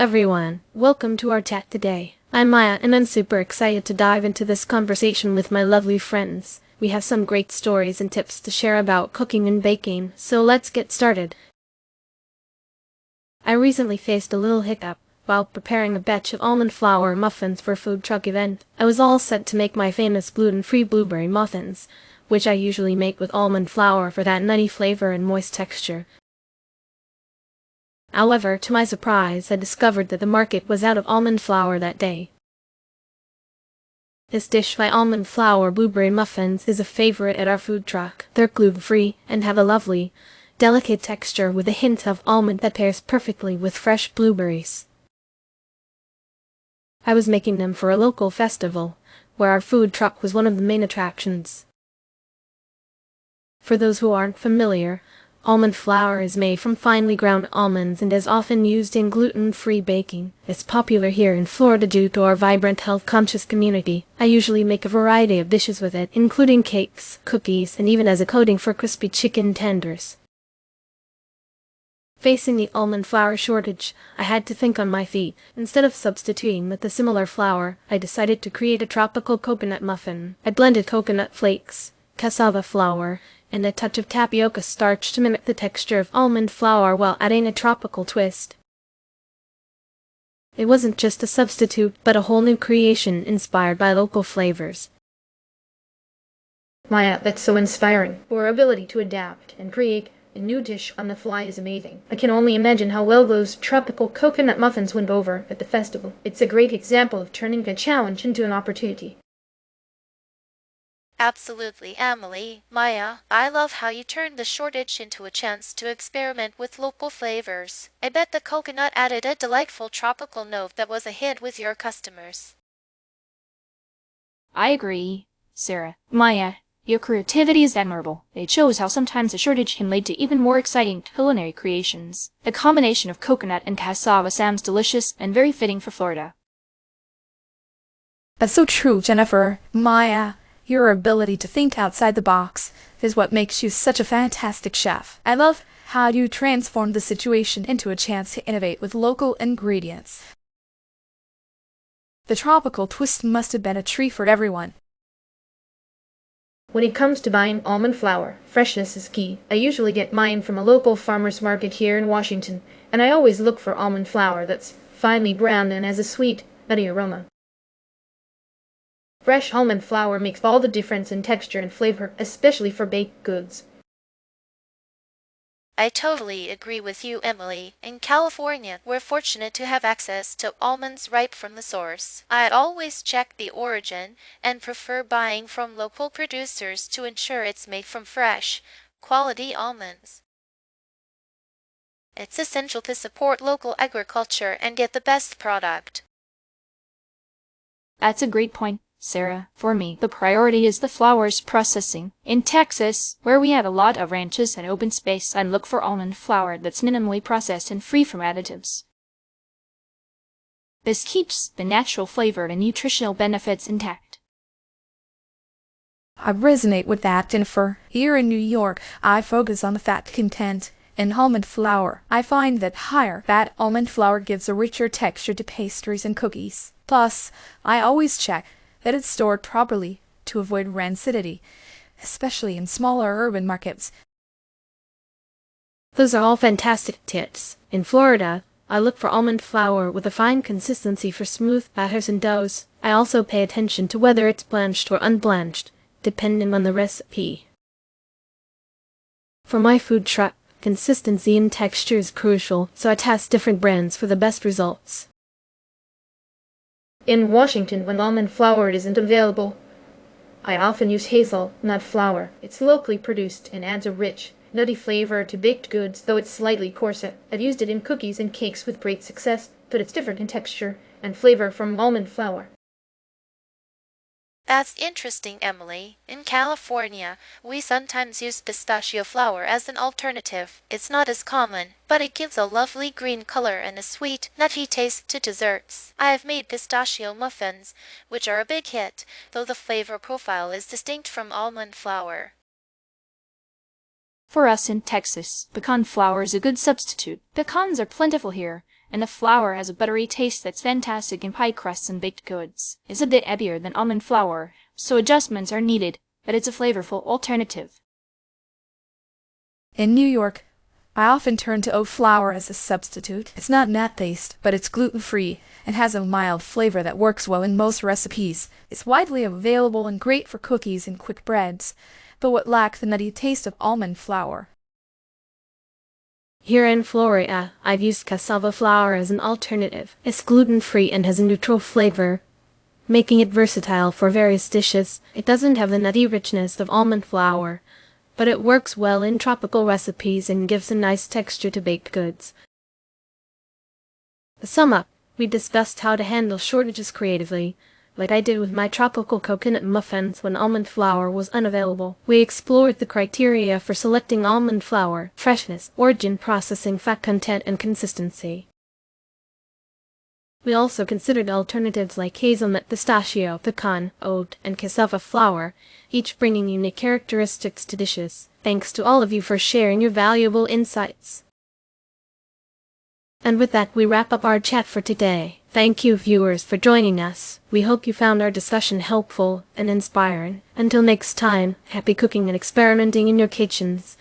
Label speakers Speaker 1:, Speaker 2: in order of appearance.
Speaker 1: everyone, welcome to our chat today. I'm Maya and I'm super excited to dive into this conversation with my lovely friends. We have some great stories and tips to share about cooking and baking, so let's get started. I recently faced a little hiccup while preparing a batch of almond flour muffins for a food truck event. I was all set to make my famous gluten-free blueberry muffins, which I usually make with almond flour for that nutty flavor and moist texture. However, to my surprise, I discovered that the market was out of almond flour that day. This dish by Almond Flour Blueberry Muffins is a favorite at our food truck. They're gluten-free and have a lovely, delicate texture with a hint of almond that pairs perfectly with fresh blueberries. I was making them for a local festival, where our food truck was one of the main attractions. For those who aren't familiar, almond flour is made from finely ground almonds and is often used in gluten-free baking. It's popular here in Florida due to our vibrant health-conscious community. I usually make a variety of dishes with it, including cakes, cookies, and even as a coating for crispy chicken tenders. Facing the almond flour shortage, I had to think on my feet. Instead of substituting with the similar flour, I decided to create a tropical coconut muffin. I blended coconut flakes, cassava flour, and a touch of tapioca starch to mimic the texture of almond flour while adding a tropical twist. It wasn't just a substitute, but a whole new creation inspired by local flavors.
Speaker 2: Maya, that's so inspiring. Your ability to adapt and create a new dish on the fly is amazing. I can only imagine how well those tropical coconut muffins went over at the festival. It's a great example of turning a challenge into an opportunity.
Speaker 3: Absolutely, Emily. Maya, I love how you turned the shortage into a chance to experiment with local flavors. I bet the coconut added a delightful tropical note that was a hit with your customers.
Speaker 4: I agree, Sarah. Maya, your creativity is admirable. It shows how sometimes a shortage can lead to even more exciting culinary creations. The combination of coconut and cassava sounds delicious and very fitting for Florida.
Speaker 5: That's so true, Jennifer. Maya, your ability to think outside the box is what makes you such a fantastic chef. I love how you transformed the situation into a chance to innovate with local ingredients. The tropical twist must have been a treat for everyone.
Speaker 2: When it comes to buying almond flour, freshness is key. I usually get mine from a local farmer's market here in Washington, and I always look for almond flour that's finely ground and has a sweet, nutty aroma. Fresh almond flour makes all the difference in texture and flavor, especially for baked goods.
Speaker 3: I totally agree with you, Emily. In California, we're fortunate to have access to almonds ripe from the source. I'd always check the origin and prefer buying from local producers to ensure it's made from fresh, quality almonds. It's essential to support local agriculture and get the best product.
Speaker 4: That's a great point, Sarah. For me, the priority is the flour's processing. In Texas, where we have a lot of ranches and open space, I look for almond flour that's minimally processed and free from additives. This keeps the natural flavor and nutritional benefits intact.
Speaker 5: I resonate with that, Jennifer. Here in New York, I focus on the fat content in almond flour. I find that higher fat almond flour gives a richer texture to pastries and cookies. Plus, I always check that it's stored properly to avoid rancidity, especially in smaller urban markets.
Speaker 1: Those are all fantastic tips. In Florida, I look for almond flour with a fine consistency for smooth batters and doughs. I also pay attention to whether it's blanched or unblanched, depending on the recipe. For my food truck, consistency and texture is crucial, so I test different brands for the best results.
Speaker 2: In Washington, when almond flour isn't available, I often use hazelnut flour. It's locally produced and adds a rich, nutty flavor to baked goods, though it's slightly coarser. I've used it in cookies and cakes with great success, but it's different in texture and flavor from almond flour.
Speaker 3: That's interesting, Emily. In California, we sometimes use pistachio flour as an alternative. It's not as common, but it gives a lovely green color and a sweet, nutty taste to desserts. I have made pistachio muffins, which are a big hit, though the flavor profile is distinct from almond flour.
Speaker 4: For us in Texas, pecan flour is a good substitute. Pecans are plentiful here, and the flour has a buttery taste that's fantastic in pie crusts and baked goods. It's a bit heavier than almond flour, so adjustments are needed, but it's a flavorful alternative.
Speaker 5: In New York, I often turn to oat flour as a substitute. It's not nut-based, but it's gluten-free and has a mild flavor that works well in most recipes. It's widely available and great for cookies and quick breads, but would lack the nutty taste of almond flour.
Speaker 1: Here in Florida, I've used cassava flour as an alternative. It's gluten-free and has a neutral flavor, making it versatile for various dishes. It doesn't have the nutty richness of almond flour, but it works well in tropical recipes and gives a nice texture to baked goods. To sum up, we discussed how to handle shortages creatively, like I did with my tropical coconut muffins when almond flour was unavailable. We explored the criteria for selecting almond flour: freshness, origin, processing, fat content, and consistency. We also considered alternatives like hazelnut, pistachio, pecan, oat, and cassava flour, each bringing unique characteristics to dishes. Thanks to all of you for sharing your valuable insights. And with that, we wrap up our chat for today. Thank you, viewers, for joining us. We hope you found our discussion helpful and inspiring. Until next time, happy cooking and experimenting in your kitchens.